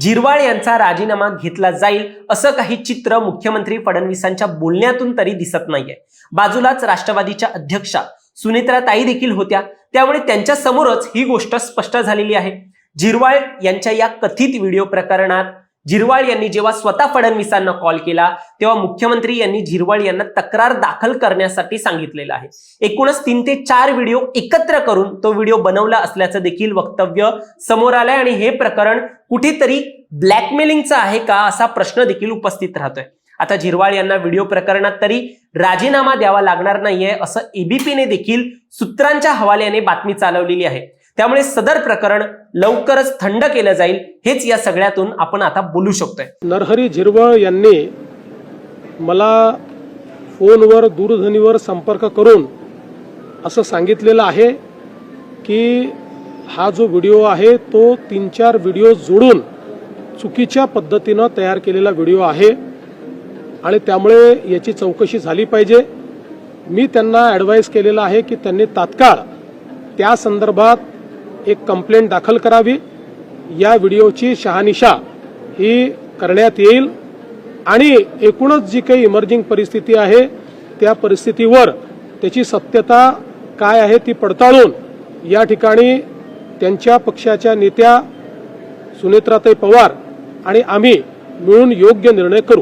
झिरवाळ यांचा राजीनामा घेतला जाईल असं काही चित्र मुख्यमंत्री फडणवीसांच्या बोलण्यातून तरी दिसत नाहीये। बाजूलाच राष्ट्रवादीच्या अध्यक्षा सुनेत्राताई देखील होत्या, त्यामुळे त्यांच्या समोरच ही गोष्ट स्पष्ट झालेली आहे। झिरवाळ यांच्या या कथित व्हिडिओ प्रकरणात झिरवाळ यांनी जेव्हा स्वतः फडणवीसांना कॉल केला तेव्हा मुख्यमंत्री यांनी झिरवाळ यांना तक्रार दाखल करण्यासाठी सांगितलेलं आहे। एकूणच 3 ते 4 व्हिडिओ एकत्र करून तो व्हिडिओ बनवला असल्याचं देखील वक्तव्य समोर आलंय आणि हे प्रकरण कुठेतरी ब्लॅकमेलिंगचं आहे का असा प्रश्न देखील उपस्थित राहतोय। आता झिरवाळ यांना व्हिडिओ प्रकरणात तरी राजीनामा द्यावा लागणार नाहीये असं एबीपीने देखील सूत्रांच्या हवाल्याने बातमी चालवलेली आहे। त्यामुळे सदर प्रकरण लवकरच थंड केलं जाईल हेच या सगळ्यातून आपण आता बोलू शकतोय। नरहरी झिरवाळ यांनी मला फोनवर दूरध्वनीवर संपर्क करून असं सांगितलेलं आहे की हा जो व्हिडिओ आहे तो 3-4 व्हिडिओ जोडून चुकीच्या पद्धतीनं तयार केलेला व्हिडिओ आहे आणि त्यामुळे याची चौकशी झाली पाहिजे। मी त्यांना ॲडवाइस केलेलं आहे की त्यांनी तात्काळ त्या संदर्भात एक कंप्लेंट दाखल करावी, या व्हिडिओची शहानिशा ही करण्यात येईल आणि एकूणच जी काही इमर्जिंग परिस्थिती आहे त्या परिस्थितीवर त्याची सत्यता काय आहे ती पडताळून या ठिकाणी त्यांच्या पक्षाच्या नेत्या सुनेत्राताई पवार आणि आम्ही मिळून योग्य निर्णय करू।